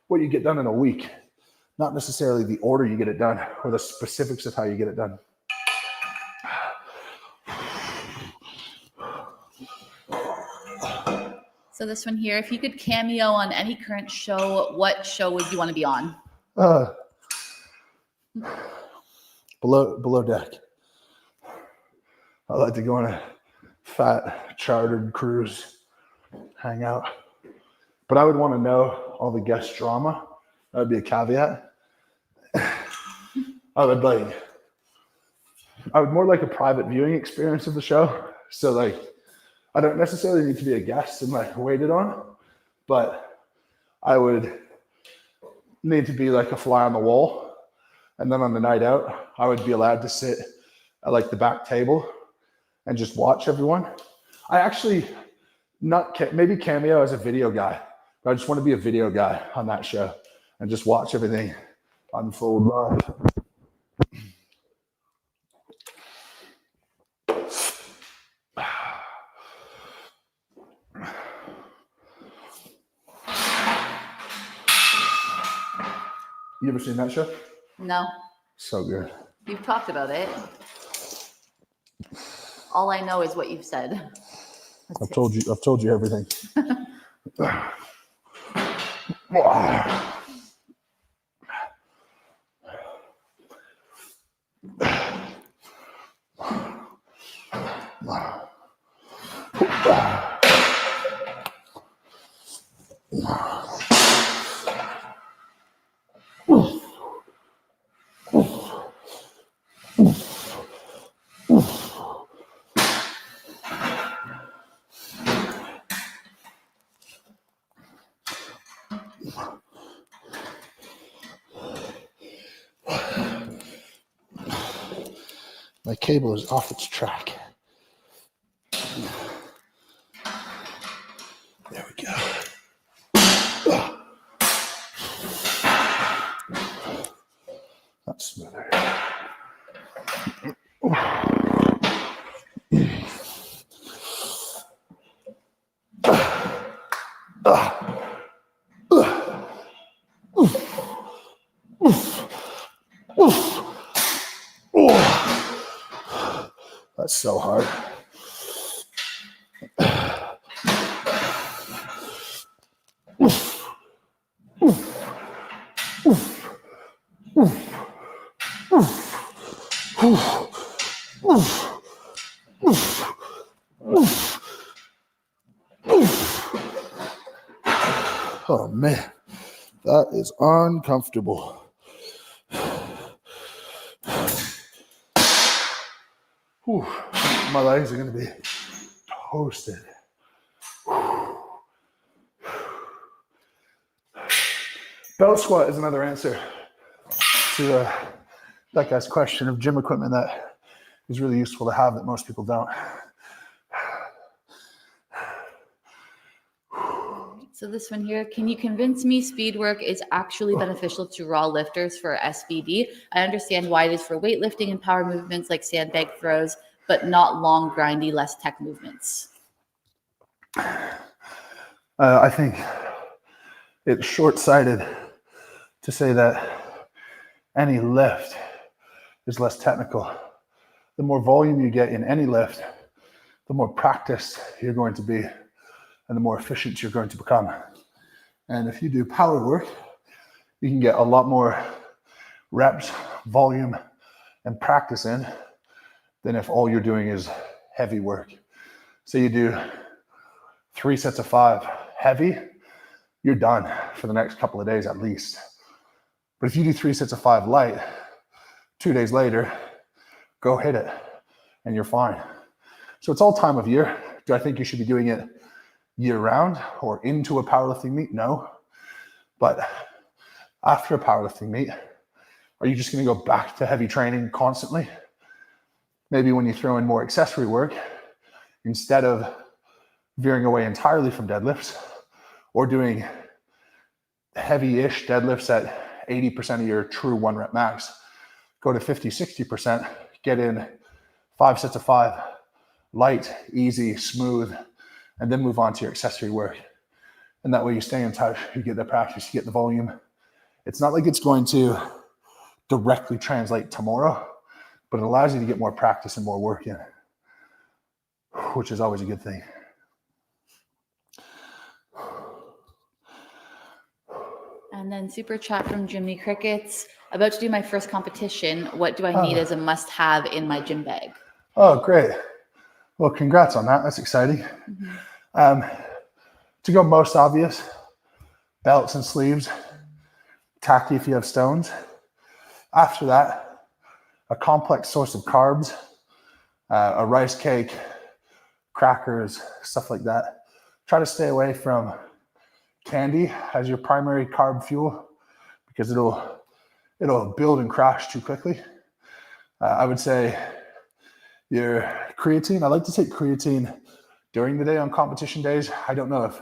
what you get done in a week, not necessarily the order you get it done or the specifics of how you get it done. So this one here, if you could cameo on any current show, what show would you want to be on? Below deck. I'd like to go on a fat chartered cruise, hang out. But I would want to know all the guest drama. That would be a caveat. I would more like a private viewing experience of the show. So like, I don't necessarily need to be a guest and like waited on, but I would need to be like a fly on the wall. And then on the night out, I would be allowed to sit at like the back table and just watch everyone. I actually maybe cameo as a video guy, but I just want to be a video guy on that show and just watch everything unfold live. You ever seen that show? No. So good. You've talked about it. All I know is what you've said. I've told you everything. My cable is off its track. There we go. That's smoother. That's so hard. Oh man, that is uncomfortable. Whew. My legs are going to be toasted. Belt squat is another answer to that guy's question of gym equipment that is really useful to have that most people don't. So this one here, can you convince me speed work is actually beneficial to raw lifters for SBD? I understand why it is for weightlifting and power movements like sandbag throws, but not long, grindy, less tech movements. I think it's short-sighted to say that any lift is less technical. The more volume you get in any lift, the more practiced you're going to be and the more efficient you're going to become. And if you do power work, you can get a lot more reps, volume, and practice in than if all you're doing is heavy work. So you do 3 sets of 5 heavy, you're done for the next couple of days at least. But if you do 3 sets of 5 light, 2 days later, go hit it and you're fine. So it's all time of year. Do I think you should be doing it year round or into a powerlifting meet? No. But after a powerlifting meet, are you just going to go back to heavy training constantly? Maybe when you throw in more accessory work, instead of veering away entirely from deadlifts or doing heavy-ish deadlifts at 80% of your true 1 rep max, go to 50, 60%, get in 5 sets of 5 light, easy, smooth, and then move on to your accessory work. And that way you stay in touch, you get the practice, you get the volume. It's not like it's going to directly translate tomorrow, but it allows you to get more practice and more work in, which is always a good thing. And then super chat from Jimmy Crickets. About to do my first competition. What do I need as a must-have in my gym bag? Oh, great. Well, congrats on that. That's exciting. To go most obvious, belts and sleeves, tacky if you have stones. After that, a complex source of carbs, a rice cake, crackers, stuff like that. Try to stay away from candy as your primary carb fuel because it'll build and crash too quickly. I would say your creatine. I like to take creatine during the day on competition days. I don't know if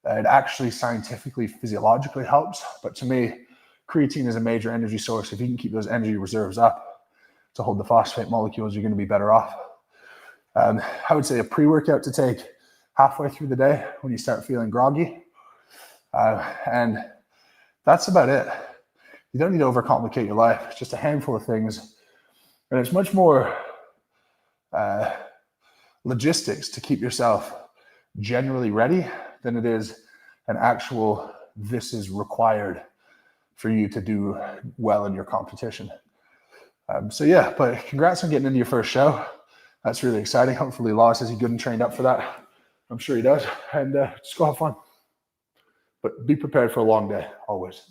it actually scientifically, physiologically helps, but to me, creatine is a major energy source. If you can keep those energy reserves up to hold the phosphate molecules, you're going to be better off. I would say a pre-workout to take halfway through the day when you start feeling groggy. And that's about it. You don't need to overcomplicate your life. It's just a handful of things. And it's much more logistics to keep yourself generally ready than it is an actual, this is required for you to do well in your competition. So yeah, but congrats on getting into your first show. That's really exciting. Hopefully Law says he's good and trained up for that. I'm sure he does. And just go have fun. But be prepared for a long day, always.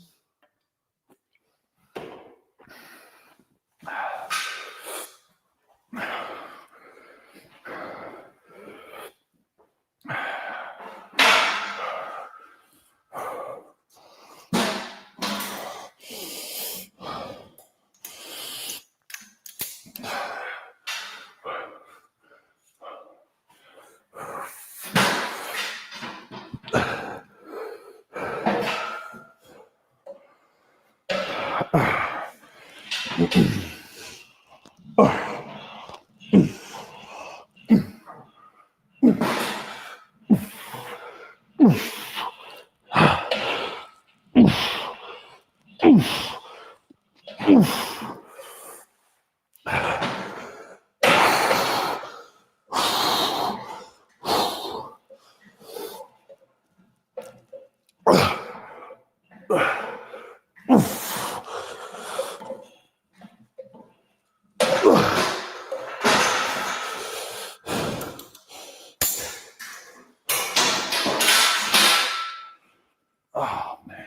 Oh, man.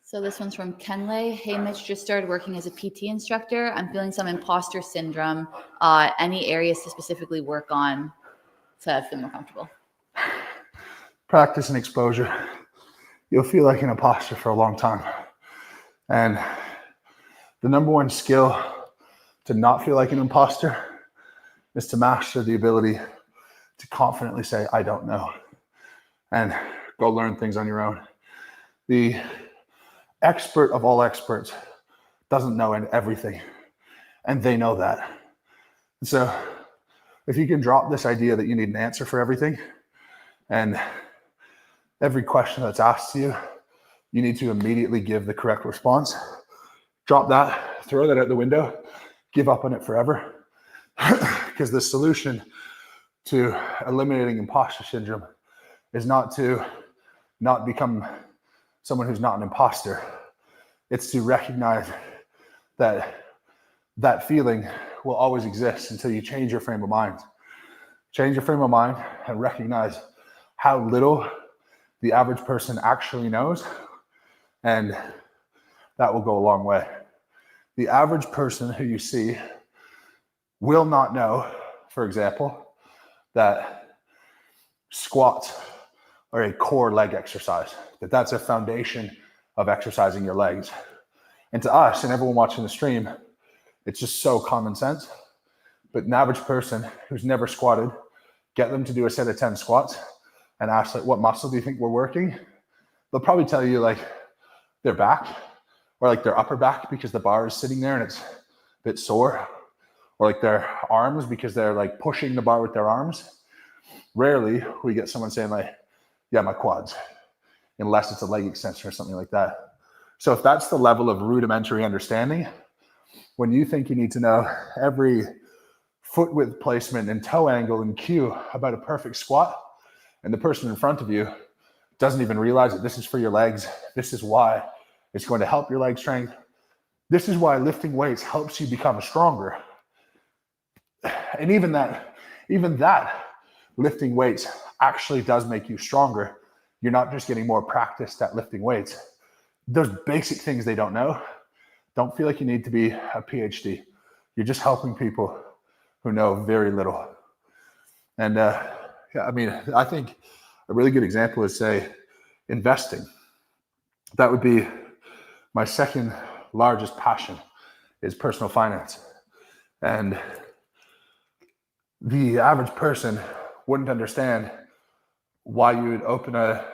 So this one's from Kenley. Hey, Mitch, just started working as a PT instructor. I'm feeling some imposter syndrome. Any areas to specifically work on to feel more comfortable? Practice and exposure. You'll feel like an imposter for a long time. And the number one skill to not feel like an imposter is to master the ability to confidently say, I don't know, and go learn things on your own. The expert of all experts doesn't know everything, and they know that. And so if you can drop this idea that you need an answer for everything, and every question that's asked to you, you need to immediately give the correct response. Drop that, throw that out the window, give up on it forever. Because the solution to eliminating imposter syndrome is not to not become someone who's not an imposter. It's to recognize that that feeling will always exist until you change your frame of mind. Change your frame of mind and recognize how little the average person actually knows, and that will go a long way. The average person who you see will not know, for example, that squats are a core leg exercise, that's a foundation of exercising your legs. And to us and everyone watching the stream, it's just so common sense. But an average person who's never squatted, get them to do a set of 10 squats and ask, like, what muscle do you think we're working? They'll probably tell you, like, their back or like their upper back because the bar is sitting there and it's a bit sore, or like their arms because they're like pushing the bar with their arms. Rarely we get someone saying like, yeah, my quads, unless it's a leg extension or something like that. So if that's the level of rudimentary understanding, when you think you need to know every foot width placement and toe angle and cue about a perfect squat, and the person in front of you doesn't even realize that this is for your legs, this is why it's going to help your leg strength, this is why lifting weights helps you become stronger. And even that lifting weights actually does make you stronger. You're not just getting more practiced at lifting weights. Those basic things they don't know. Don't feel like you need to be a PhD. You're just helping people who know very little. And I think a really good example is, say, investing. That would be my second largest passion, is personal finance. And the average person wouldn't understand why you would open a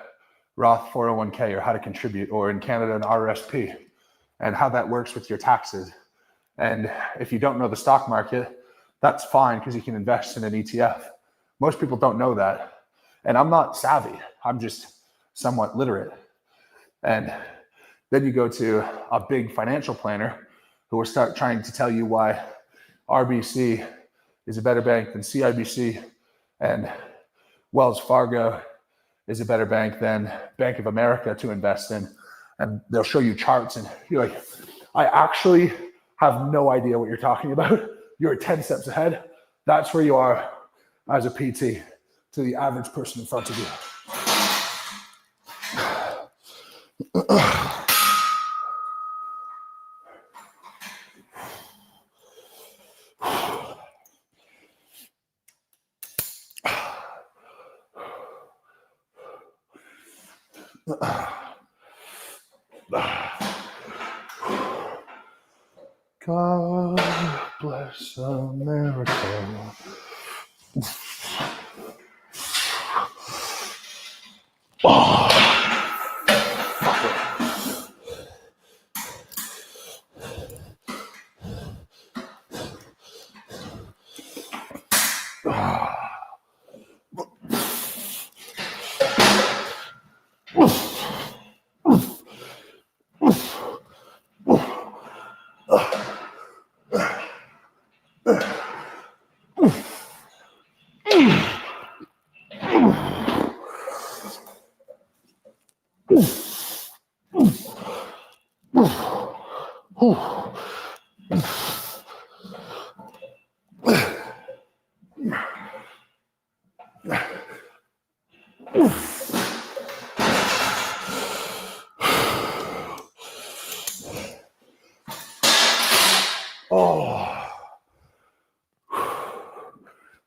Roth 401k or how to contribute, or in Canada, an RRSP, and how that works with your taxes. And if you don't know the stock market, that's fine because you can invest in an ETF. Most people don't know that. And I'm not savvy. I'm just somewhat literate. And then you go to a big financial planner who will start trying to tell you why RBC is a better bank than CIBC, and Wells Fargo is a better bank than Bank of America to invest in. And they'll show you charts and you're like, I actually have no idea what you're talking about. You're 10 steps ahead. That's where you are as a PT to the average person in front of you. God bless America.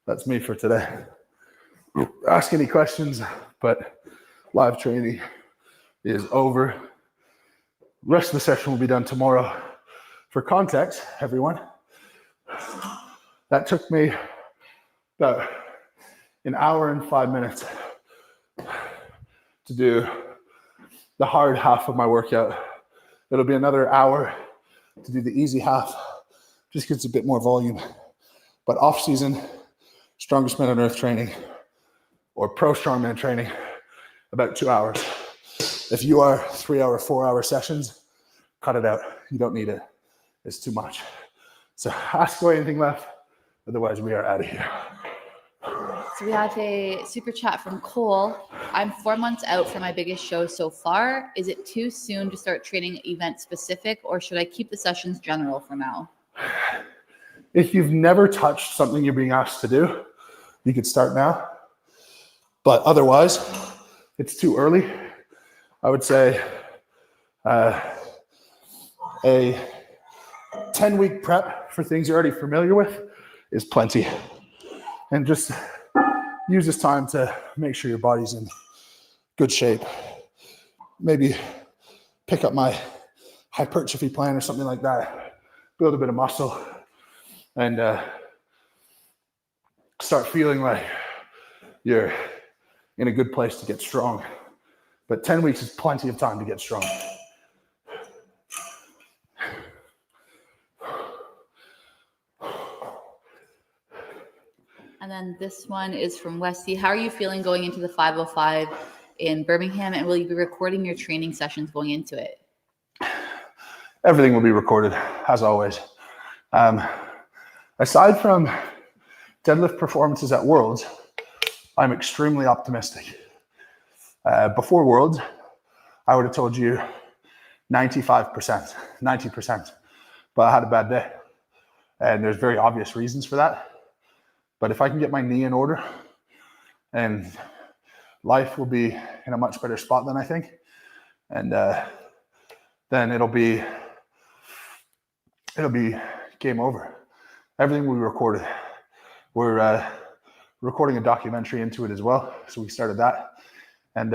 That's me for today. Ask any questions, but live training is over. The rest of the session will be done tomorrow. For context, everyone, that took me about an hour and 5 minutes to do the hard half of my workout. It'll be another hour to do the easy half, just because it's a bit more volume. But off season, strongest man on earth training, or pro strongman training, about 2 hours. If you are 3 hour, 4 hour sessions, cut it out. You don't need it. It's too much. So ask away anything left. Otherwise, we are out of here. So we have a super chat from Cole. I'm 4 months out from my biggest show so far. Is it too soon to start training event specific, or should I keep the sessions general for now? If you've never touched something you're being asked to do, you could start now. But otherwise, it's too early. I would say a 10-week prep for things you're already familiar with is plenty. And just use this time to make sure your body's in good shape. Maybe pick up my hypertrophy plan or something like that. Build a bit of muscle and start feeling like you're in a good place to get strong. But 10 weeks is plenty of time to get strong. And then this one is from Westy. How are you feeling going into the 505 in Birmingham, and will you be recording your training sessions going into it? Everything will be recorded, as always. Aside from deadlift performances at Worlds, I'm extremely optimistic. Before Worlds, I would have told you 95%, 90%, but I had a bad day. And there's very obvious reasons for that. But if I can get my knee in order, and life will be in a much better spot than I think. And then it'll be game over. Everything will be recorded. We're recording a documentary into it as well. So we started that. And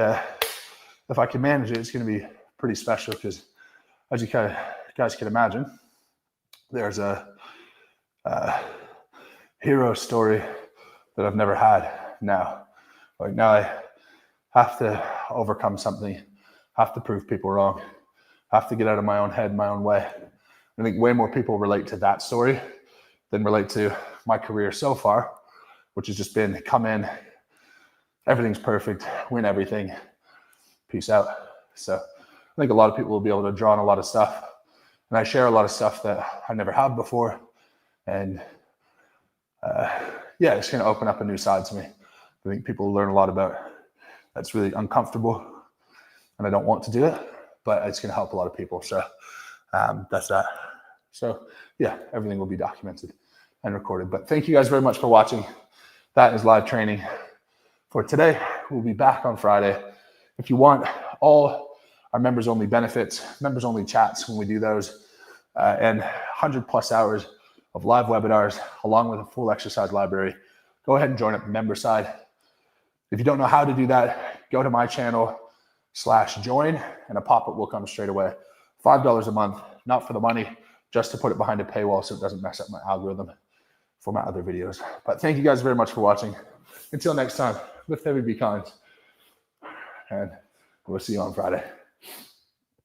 if I can manage it, it's going to be pretty special because, as you guys can imagine, there's a hero story that I've never had now. Like now I have to overcome something, have to prove people wrong, have to get out of my own head, my own way. I think way more people relate to that story than relate to my career so far, which has just been come in, everything's perfect, win everything, peace out. So I think a lot of people will be able to draw on a lot of stuff. And I share a lot of stuff that I never have before. And yeah, it's going to open up a new side to me. I think people will learn a lot about. That's really uncomfortable and I don't want to do it, but it's going to help a lot of people. So that's that. So yeah, everything will be documented and recorded. But thank you guys very much for watching. That is live training for today. We'll be back on Friday. If you want all our members only benefits, members only chats when we do those, and 100+ hours of live webinars along with a full exercise library, go ahead and join up the member side. If you don't know how to do that, go to my channel/join and a pop-up will come straight away. $5 a month, not for the money, just to put it behind a paywall so it doesn't mess up my algorithm for my other videos. But thank you guys very much for watching. Until next time, lift heavy, be kind, and we'll see you on Friday.